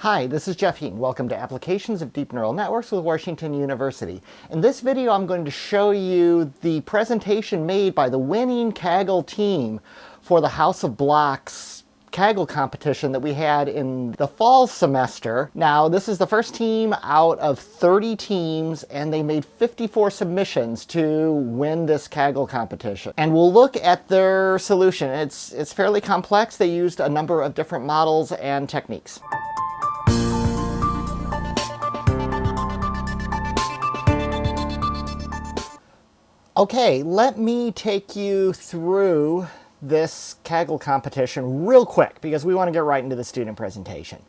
Hi, this is Jeff Heaton. Welcome to Applications of Deep Neural Networks with Washington University. In this video, I'm going to show you the presentation made by the winning Kaggle team for the House of Blocks Kaggle competition that we had in the fall semester. Now, this is the first team out of 30 teams, and they made 54 submissions to win this Kaggle competition. And we'll look at their solution. It's fairly complex. They used a number of different models and techniques. Okay, let me take you through this Kaggle competition real quick because we want to get right into the student presentation.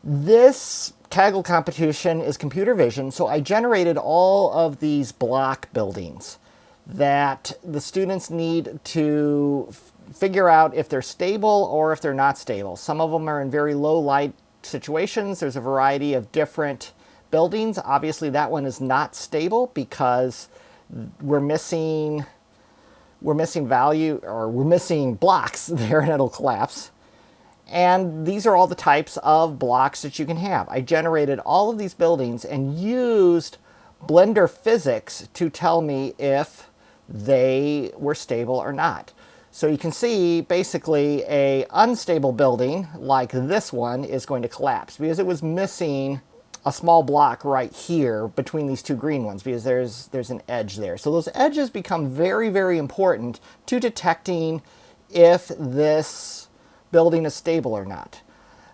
This Kaggle competition is computer vision, so I generated all of these block buildings that the students need to figure out if they're stable or if they're not stable. Some of them are in very low light situations. There's a variety of different buildings. Obviously, that one is not stable because we're missing value, or we're missing blocks there, and it'll collapse. And these are all the types of blocks that you can have. I generated all of these buildings and used Blender physics to tell me if they were stable or not. So you can see basically a unstable building like this one is going to collapse because it was missing a small block right here between these two green ones because there's an edge there. So those edges become very, very important to detecting if this building is stable or not.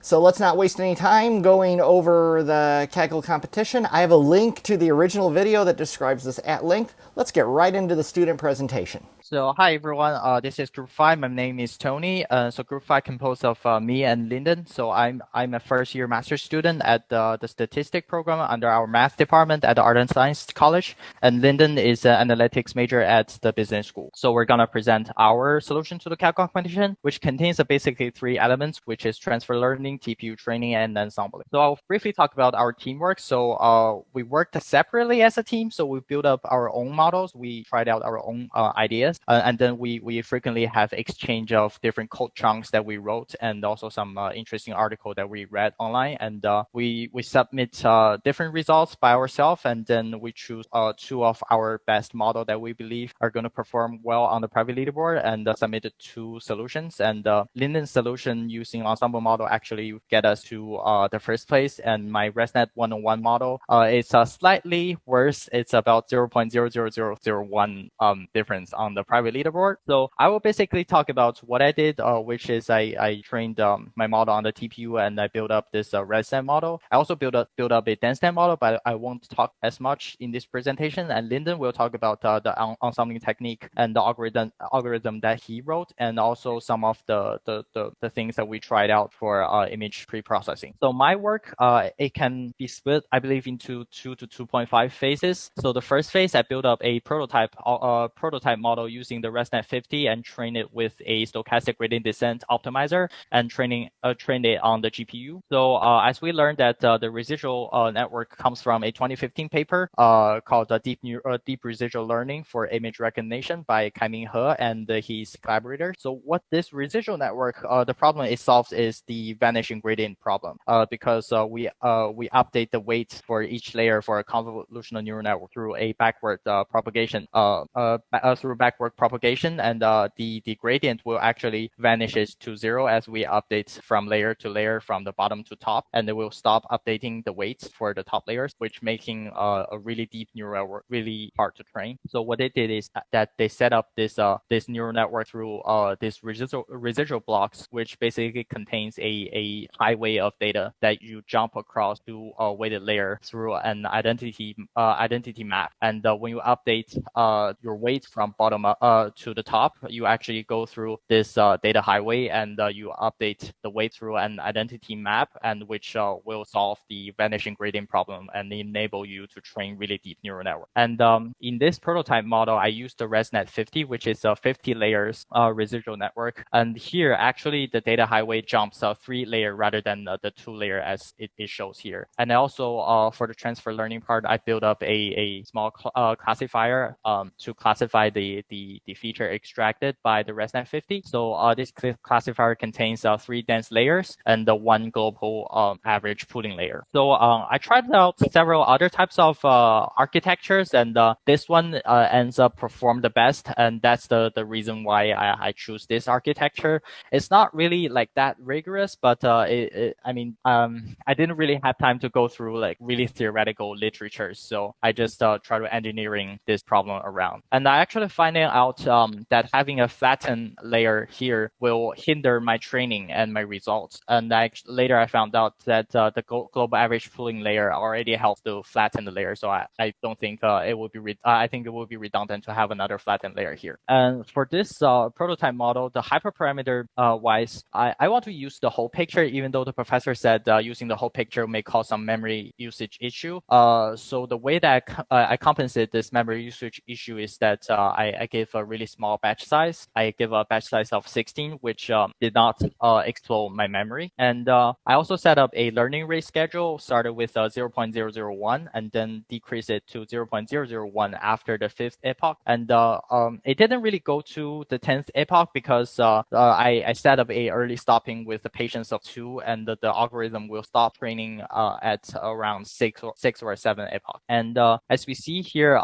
So let's not waste any time going over the Kaggle competition. I have a link to the original video that describes this at length. Let's get right into the student presentation. So hi everyone, this is Group 5. My name is Tony. So Group 5 composed of me and Lyndon. So I'm a first year master's student at the statistics program under our math department at the Art and Science College. And Lyndon is an analytics major at the business school. So we're gonna present our solution to the Kaggle competition, which contains basically three elements, which is transfer learning, TPU training, and ensembling. So I'll briefly talk about our teamwork. So we worked separately as a team. So we built up our own models. We tried out our own ideas. And then we frequently have exchange of different code chunks that we wrote and also some interesting article that we read online. And we submit different results by ourselves, and then we choose two of our best model that we believe are going to perform well on the private leaderboard and submitted two solutions. And Lyndon's solution using ensemble model actually get us to the first place. And my ResNet 101 model is slightly worse. It's about 0.00001 difference on the private leaderboard. So I will basically talk about what I did, which is I trained my model on the TPU and I built up this ResNet model. I also built up a DenseNet model, but I won't talk as much in this presentation. And Lyndon will talk about the ensembling technique and the algorithm that he wrote, and also some of the things that we tried out for image pre-processing. So my work, it can be split, I believe, into 2 to 2.5 phases. So the first phase, I built up a prototype model using the ResNet 50 and train it with a stochastic gradient descent optimizer and trained it on the GPU. So as we learned that the residual network comes from a 2015 paper called Deep Residual Learning for Image Recognition by Kai-Ming He and his collaborator. So what this residual network, the problem it solves is the vanishing gradient problem because we update the weights for each layer for a convolutional neural network through a backward propagation and the gradient will actually vanishes to zero as we update from layer to layer from the bottom to top, and it will stop updating the weights for the top layers, which making a really deep neural network really hard to train. So what they did is that they set up this neural network through this residual blocks, which basically contains a highway of data that you jump across to a weighted layer through an identity map. And when you update your weight from bottom up to the top, you actually go through this data highway and you update the weight through an identity map, and which will solve the vanishing gradient problem and enable you to train really deep neural network. And in this prototype model, I used the ResNet 50, which is a 50 layers residual network. And here, actually, the data highway jumps 3 layer rather than the 2 layer as it shows here. And also for the transfer learning part, I built up a small classifier to classify the the feature extracted by the ResNet 50. So this classifier contains 3 dense layers and the 1 global average pooling layer. So I tried out several other types of architectures, and this one ends up perform the best, and that's the reason why I choose this architecture. It's not really like that rigorous, but I didn't really have time to go through like really theoretical literature, so I just try to engineering this problem around. And I actually finding out that having a flattened layer here will hinder my training and my results. And later I found out that the global average pooling layer already helps to flatten the layer, so I don't think it would be I think it would be redundant to have another flattened layer here. And for this prototype model, the hyperparameter wise, I want to use the whole picture, even though the professor said using the whole picture may cause some memory usage issue. So the way that I compensate this memory usage issue is that I give a really small batch size. I give a batch size of 16, which did not explode my memory. And I also set up a learning rate schedule, started with 0.001 and then decrease it to 0.001 after the 5th epoch. And it didn't really go to the 10th epoch because I set up a early stopping with the patience of 2, and the algorithm will stop training at around 6 or 7 epoch. And as we see here,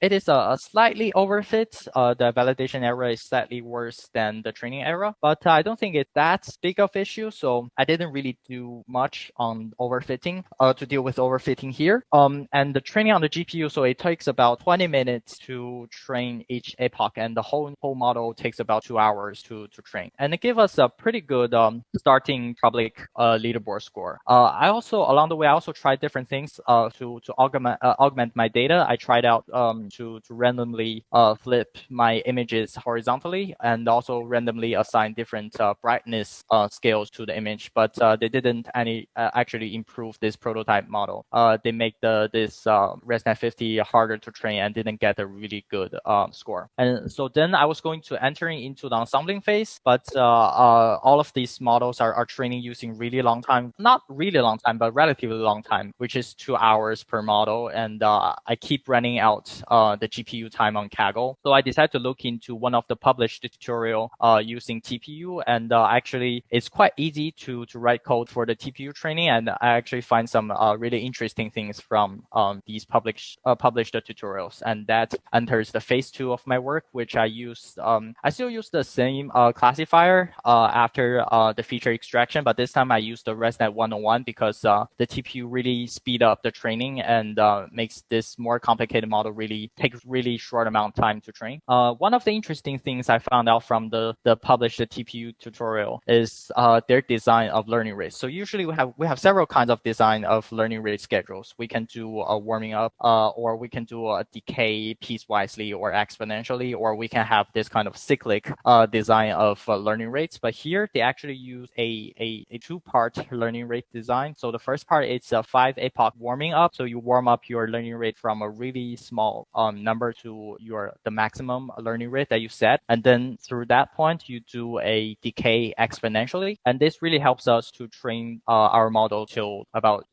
it is a slightly overfit. The validation error is slightly worse than the training error, but I don't think it's that big of issue. So I didn't really do much on overfitting to deal with overfitting here. And the training on the GPU, so it takes about 20 minutes to train each epoch, and the whole model takes about 2 hours to train. And it gave us a pretty good starting public leaderboard score. I also, along the way, I also tried different things to augment my data. I tried out to randomly flip my images horizontally and also randomly assign different brightness scales to the image, but they didn't actually improve this prototype model. They make this ResNet 50 harder to train and didn't get a really good score. And so then I was going to entering into the ensembling phase, but all of these models are training using really long time, not really long time, but relatively long time, which is 2 hours per model. And I keep running out the GPU time on Kaggle. So I decided to look into one of the published tutorial using TPU, and actually it's quite easy to write code for the TPU training. And I actually find some really interesting things from these published tutorials, and that enters the phase 2 of my work, which I use. I still use the same classifier after the feature extraction, but this time I use the ResNet 101 because the TPU really speed up the training and makes this more complicated model really takes really short amount of time to train. One of the interesting things I found out from the published TPU tutorial is their design of learning rates. So usually we have several kinds of design of learning rate schedules. We can do a warming up, or we can do a decay piecewisely or exponentially, or we can have this kind of cyclic design of learning rates. But here they actually use a 2-part learning rate design. So the first part is a 5 epoch warming up. So you warm up your learning rate from a really small number to the maximum learning rate that you set, and then through that point you do a decay exponentially, and this really helps us to train our model till about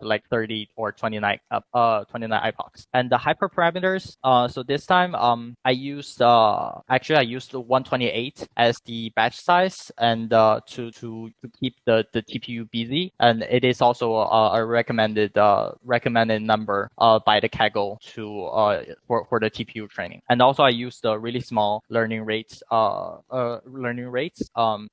like 30 or 29 epochs. And the hyperparameters, so this time I used I used 128 as the batch size, and to keep the TPU busy, and it is also a recommended number by the Kaggle for the TPU training. And also I used the really small learning rates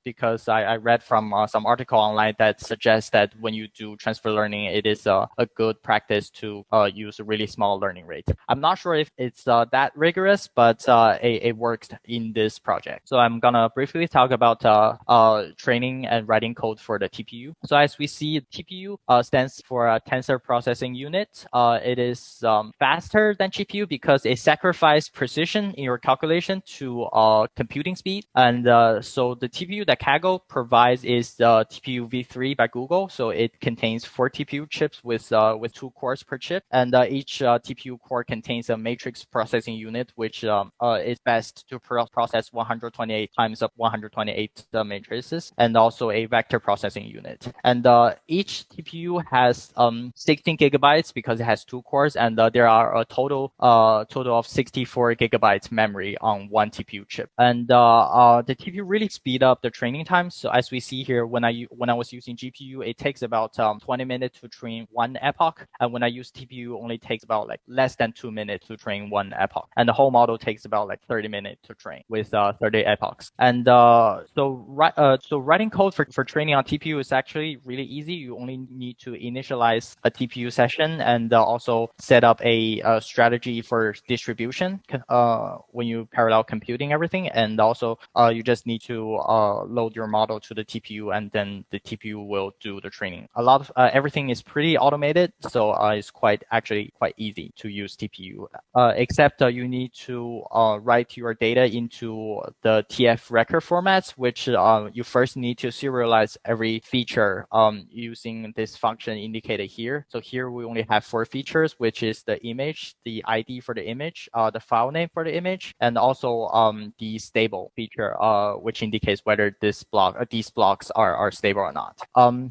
because I read from some article online that suggests that when you do transfer learning, it is a good practice to use a really small learning rate. I'm not sure if it's that rigorous, but it works in this project. So I'm gonna briefly talk about training and writing code for the TPU. So as we see, TPU stands for Tensor Processing Unit. It is faster than GPU because it sacrifices precision in your calculation to computing speed. And so the TPU that Kaggle provides is the TPU v3 by Google. So it contains 4 TPU chips with 2 cores per chip, and each TPU core contains a matrix processing unit, which is best to process 128 times up 128 matrices, and also a vector processing unit. And each TPU has 16 gigabytes because it has 2 cores, and there are a total of 64 gigabytes gigabyte memory on one TPU chip. And the TPU really speed up the training time. So as we see here, when I was using GPU, it takes about 20 minutes to train one epoch, and when I use TPU, only takes about like less than 2 minutes to train one epoch, and the whole model takes about like 30 minutes to train with 30 epochs. And so writing code for training on TPU is actually really easy. You only need to initialize a TPU session and also set up a strategy for distribution when you parallel computing everything, and also you just need to load your model to the TPU, and then the TPU will do the training. A lot of everything is pretty automated, so it's actually quite easy to use TPU. Except you need to write your data into the TF record formats, which you first need to serialize every feature using this function indicated here. So here we only have 4 features, which is the image, the ID for the image, the file name for the image, and also the stable feature, which indicates whether these blocks are stable or not.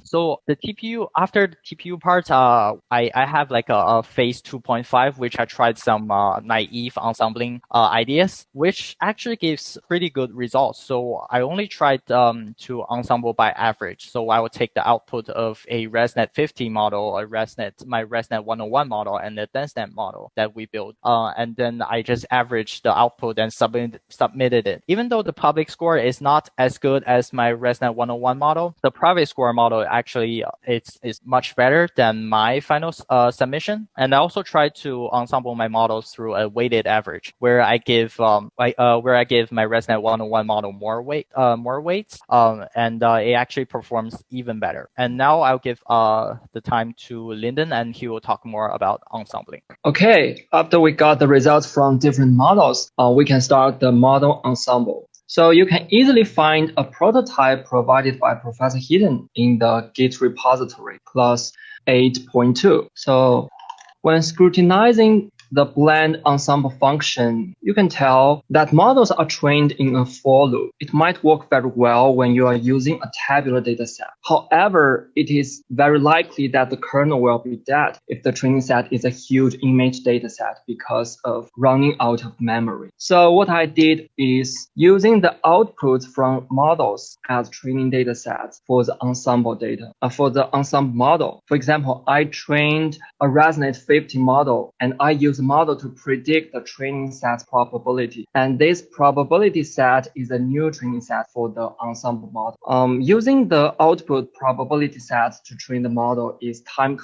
So the TPU, after the TPU part, I have like a phase 2.5, which I tried some naive ensembling ideas, which actually gives pretty good results. So I only tried to ensemble by average. So I would take the output of a ResNet 50 model, my ResNet 101 model, and the DenseNet model that we built, and then I just averaged the output and submitted it. Even though the public score is not as good as my ResNet 101 model, the private score model actually is much better than my final submission. And I also tried to ensemble my models through a weighted average, where I give my ResNet 101 model more weights, and it actually performs even better. And now I'll give the time to Lyndon, and he will talk more about ensembling. Okay, after we got the results from different models, we can start the model ensemble. So you can easily find a prototype provided by Professor Hidden in the Git repository, class 8.2. So when scrutinizing the blend ensemble function, you can tell that models are trained in a for loop. It might work very well when you are using a tabular dataset. However, it is very likely that the kernel will be dead if the training set is a huge image dataset because of running out of memory. So what I did is using the output from models as training datasets for the ensemble model. For example, I trained a ResNet 50 model, and I used the model to predict the training set's probability. And this probability set is a new training set for the ensemble model. Using the output probability set to train the model is time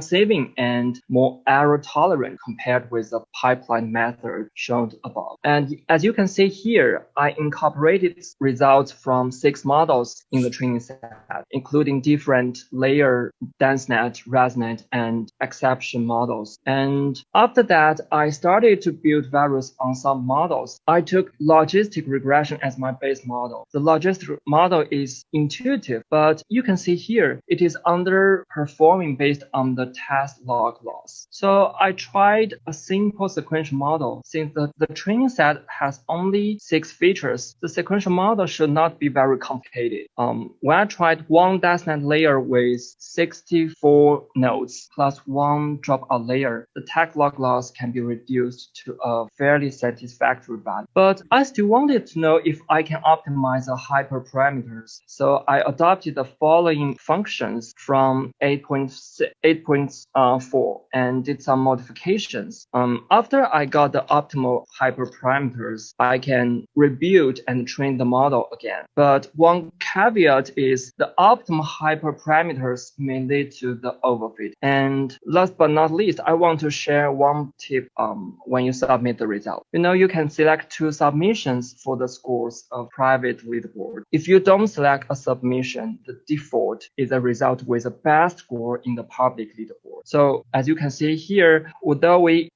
saving and more error tolerant compared with the pipeline method shown above. And as you can see here, I incorporated results from 6 models in the training set, including different layer DenseNet, ResNet, and exception models. And after that, I started to build various ensemble models. I took logistic regression as my base model. The logistic model is intuitive, but you can see here it is underperforming based on the test log loss. So I tried a simple sequential model. Since the training set has only 6 features, the sequential model should not be very complicated. When I tried one DenseNet layer with 64 nodes plus 1 dropout layer, the tag log loss can be reduced to a fairly satisfactory value. But I still wanted to know if I can optimize the hyperparameters. So I adopted the following functions from 8.4 and did some modifications. After I got the optimal hyperparameters, I can rebuild and train the model again. But one caveat is the optimal hyperparameters may lead to the overfit. And last but not least, I want to share one tip when you submit the result. You can select 2 submissions for the scores of private leaderboard. If you don't select a submission, the default is a result with the best score in the public leaderboard. So as you can see here, although we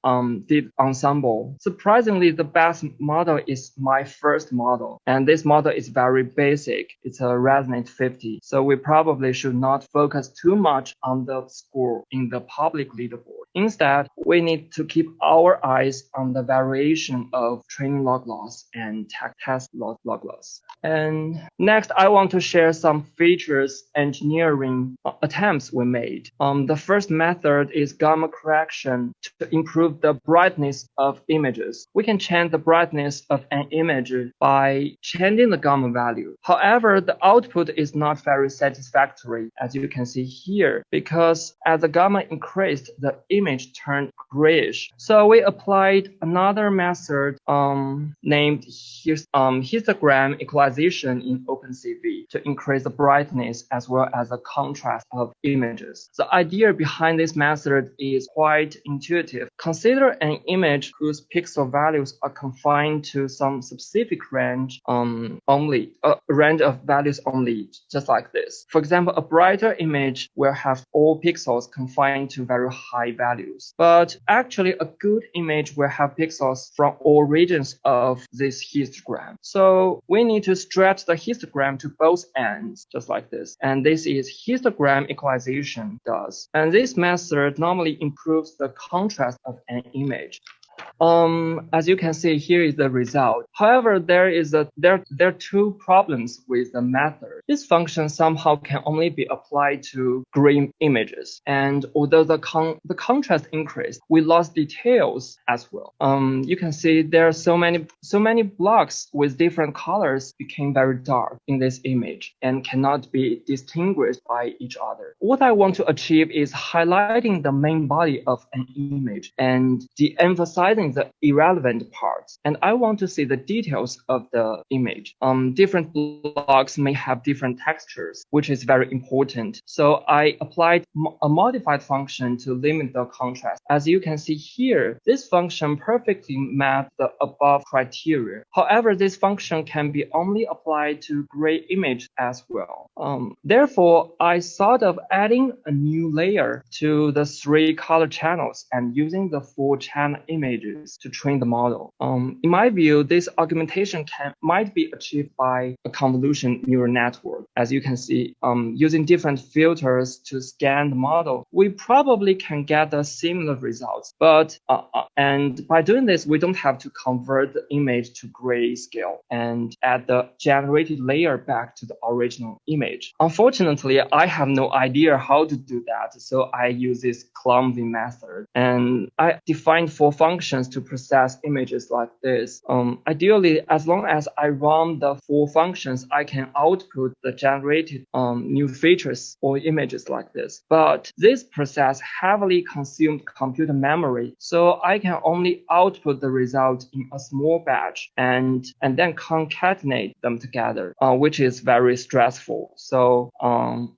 did ensemble, surprisingly, the best model is my first model. And this model is very basic. It's a ResNet 50. So we probably should not focus too much on the score in the public leaderboard. Instead, we need to keep our eyes on the variation of training log loss and test log loss. And next, I want to share some features engineering attempts we made. The first method is gamma correction to improve the brightness of images. We can change the brightness of an image by changing the gamma value. However, the output is not very satisfactory, as you can see here, because as the gamma increased, the image turned grayish. So we applied another method named histogram equalization in OpenCV to increase the brightness as well as the contrast of images. The idea behind this method is quite intuitive. Consider an image whose pixel values are confined to some specific range only, a range of values only, just like this. For example, a brighter image will have all pixels confined to very high values. But actually, a good image will have pixels from all regions of this histogram. So we need to stretch the histogram to both ends, just like this. And this is histogram equalization does. And this method normally improves the contrast of an image. As you can see, here is the result. However, there are two problems with the method. This function somehow can only be applied to gray images. And although the contrast increased, we lost details as well. You can see there are so many blocks with different colors became very dark in this image and cannot be distinguished by each other. What I want to achieve is highlighting the main body of an image and de-emphasizing the irrelevant parts. And I want to see the details of the image. Different blocks may have different textures, which is very important. So I applied a modified function to limit the contrast. As you can see here, this function perfectly met the above criteria. However, this function can be only applied to gray image as well. Therefore, I thought of adding a new layer to the 3 color channels and using the 4 channel images to train the model. In my view, this augmentation might be achieved by a convolution neural network. As you can see, using different filters to scan the model, we probably can get a similar results. But and by doing this, we don't have to convert the image to grayscale and add the generated layer back to the original image. Unfortunately, I have no idea how to do that, so I use this clumsy method. And I defined 4 functions to process images like this. Ideally, as long as I run the 4 functions, I can output the generated new features or images like this. But this process heavily consumed computer memory, so I can only output the result in a small batch and then concatenate them together, which is very stressful. So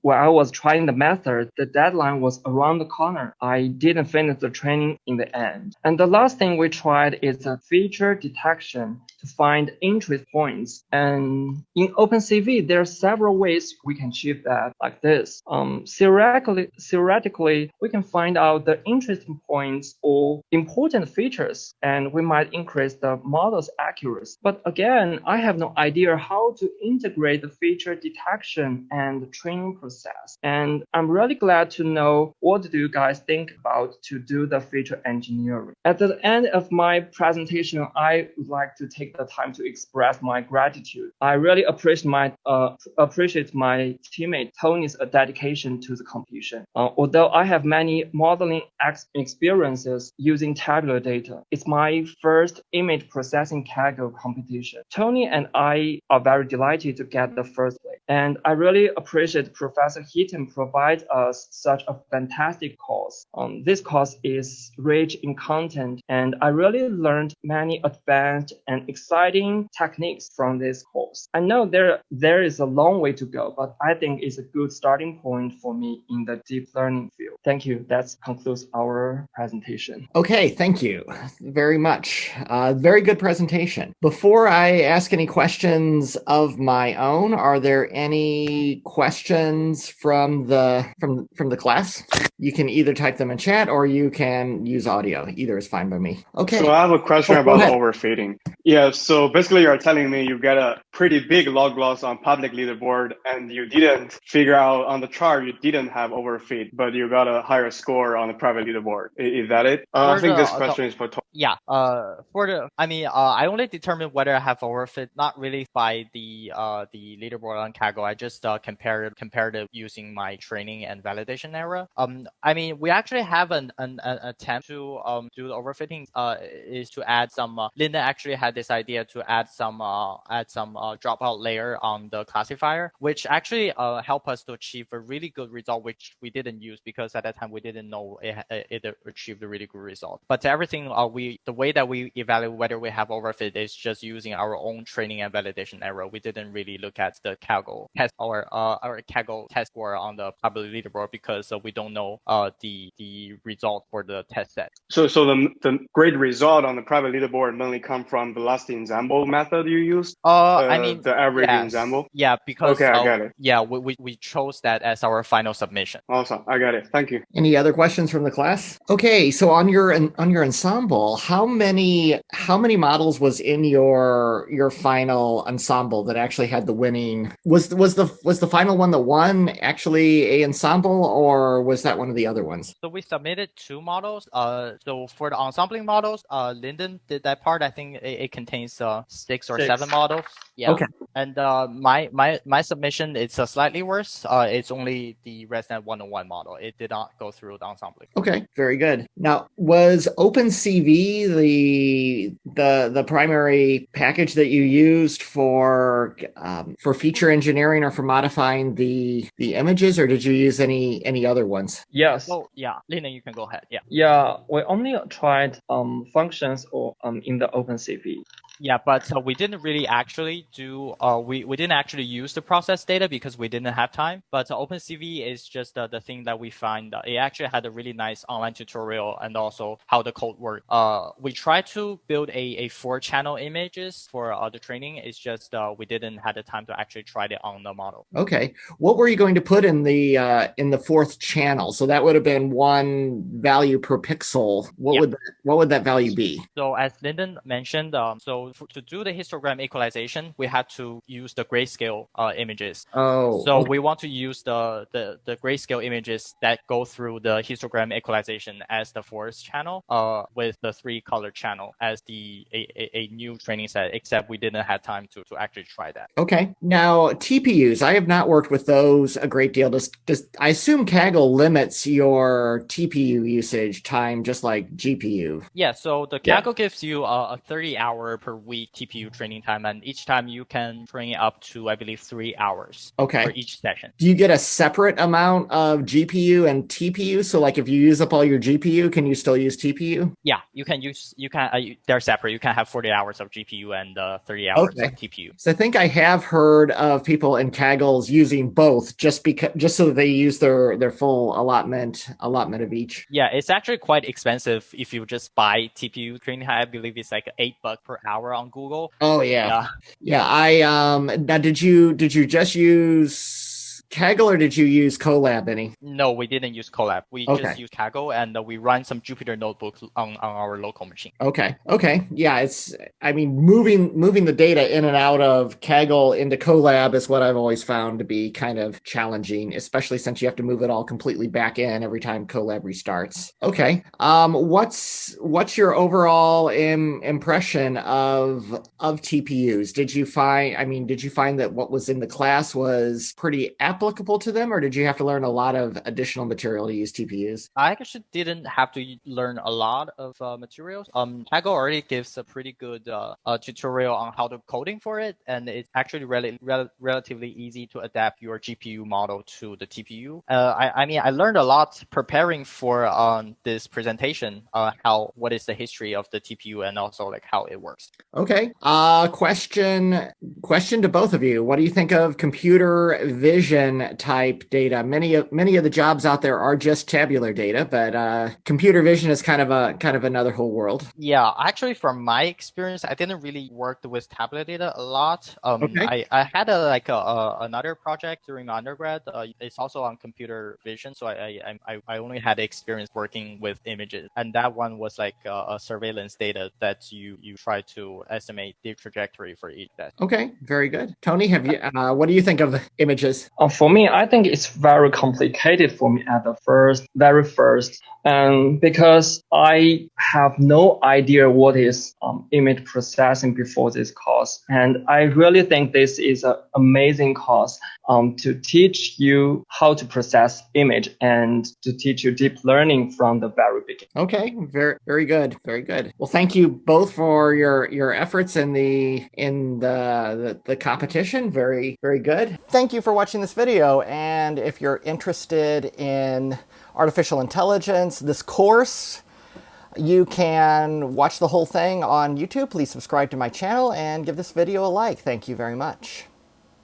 when I was trying the method, the deadline was around the corner. I didn't finish the training in the end. And the last thing we tried is a feature detection to find interest points. And in OpenCV, there are several ways we can achieve that like this. Theoretically, we can find out the interesting points or important features, and we might increase the model's accuracy. But again, I have no idea how to integrate the feature detection and the training process. And I'm really glad to know what do you guys think about to do the feature engineering. At the end of my presentation, I would like to take the time to express my gratitude. I really appreciate my teammate Tony's dedication to the competition. Although I have many modeling experiences using tabular data, it's my first image processing Kaggle competition. Tony and I are very delighted to get the first place. And I really appreciate Professor Heaton provide us such a fantastic course. This course is rich in content, and I really learned many advanced and exciting techniques from this course. I know there is a long way to go, but I think it's a good starting point for me in the deep learning field. Thank you. That concludes our presentation. Okay, thank you very much. Very good presentation. Before I ask any questions of my own, are there any questions from the class? You can either type them in chat or you can use audio. Either is fine by me. Okay. So I have a question about overfitting. Yeah, so basically you're telling me you get a pretty big log loss on public leaderboard and you didn't figure out on the chart you didn't have overfit, but you got a higher score on the private leaderboard. Is that it? I think this question is for Tony. Yeah. I only determined whether I have overfit not really by the leaderboard on Kaggle. I just compared it using my training and validation error. We actually have an attempt to do the overfitting. Is to add some. Lyndon actually had this idea to add some dropout layer on the classifier, which actually helped us to achieve a really good result, which we didn't use because at that time we didn't know it achieved a really good result. But everything the way that we evaluate whether we have overfit is just using our own training and validation error. We didn't really look at the Kaggle test or our Kaggle test score on the probability leaderboard because we don't know the result for the test set. So the great result on the private leaderboard mainly come from the last ensemble method you used. The average ensemble. Yeah, because okay, I got it. Yeah, we chose that as our final submission. Awesome, I got it. Thank you. Any other questions from the class? Okay, so on your ensemble, how many models was in your final ensemble that actually had the winning? Was the final one that won actually a ensemble, or was that one of the other ones? So we submitted 2 models. So for the ensembling models, Lyndon did that part. I think it contains 6 or 7 models. Yeah. Okay. And my submission it's slightly worse. It's only the ResNet 101 model. It did not go through the ensembling. Okay, very good. Now, was OpenCV the primary package that you used for feature engineering or for modifying the images, or did you use any other ones? Yes. Oh yeah, Lyndon, you can go ahead. Yeah. Yeah, we only tried functions or in the OpenCV. Yeah, but we didn't really actually do, we didn't actually use the process data because we didn't have time. But OpenCV is just the thing that we find. It actually had a really nice online tutorial and also how the code worked. We tried to build a 4-channel images for the training. It's just we didn't have the time to actually try it on the model. Okay. What were you going to put in the 4th channel? So that would have been 1 value per pixel. What would that value be? So as Lyndon mentioned, to do the histogram equalization, we had to use the grayscale images. We want to use the grayscale images that go through the histogram equalization as the 4th channel, with the 3-color channel as a new training set. Except we didn't have time to actually try that. Okay. Now TPUs, I have not worked with those a great deal. I assume Kaggle limits your TPU usage time just like GPU. Yeah. So the Kaggle gives you a 30-hour per week TPU training time, and each time you can train up to, I believe, 3 hours. Okay. For each session. Do you get a separate amount of GPU and TPU? So like if you use up all your GPU, can you still use TPU? Yeah, they're separate. You can have 40 hours of GPU and 30 hours of TPU. So I think I have heard of people in Kaggles using both just so that they use their full allotment of each. Yeah, it's actually quite expensive if you just buy TPU training. I believe it's like $8 per hour on Google. Oh yeah. Now did you just use Kaggle or did you use Colab any? No, we didn't use Colab. We just used Kaggle, and we run some Jupyter notebooks on our local machine. Okay. Yeah, moving the data in and out of Kaggle into Colab is what I've always found to be kind of challenging, especially since you have to move it all completely back in every time Colab restarts. Okay. What's your overall impression of TPUs? Did you find that what was in the class was pretty applicable to them, or did you have to learn a lot of additional material to use TPUs? I actually didn't have to learn a lot of materials. Kaggle already gives a pretty good tutorial on how to coding for it, and it's actually relatively easy to adapt your GPU model to the TPU. I learned a lot preparing for this presentation, what is the history of the TPU and also like how it works. Okay. Question to both of you. What do you think of computer vision type data? Many of the jobs out there are just tabular data, but computer vision is kind of another whole world. Yeah, actually, from my experience, I didn't really work with tabular data a lot. I had another project during my undergrad. It's also on computer vision, so I only had experience working with images, and that one was like a surveillance data that you try to estimate the trajectory for each test. Okay, very good. Tony, have you? What do you think of images? For me, I think it's very complicated for me at the very first, and because I have no idea what is image processing before this course, and I really think this is an amazing course to teach you how to process image and to teach you deep learning from the very beginning. Okay, very good, very good. Well, thank you both for your efforts in the competition. Very good. Thank you for watching this video, and if you're interested in artificial intelligence, this course, you can watch the whole thing on YouTube. Please subscribe to my channel and give this video a like. Thank you very much.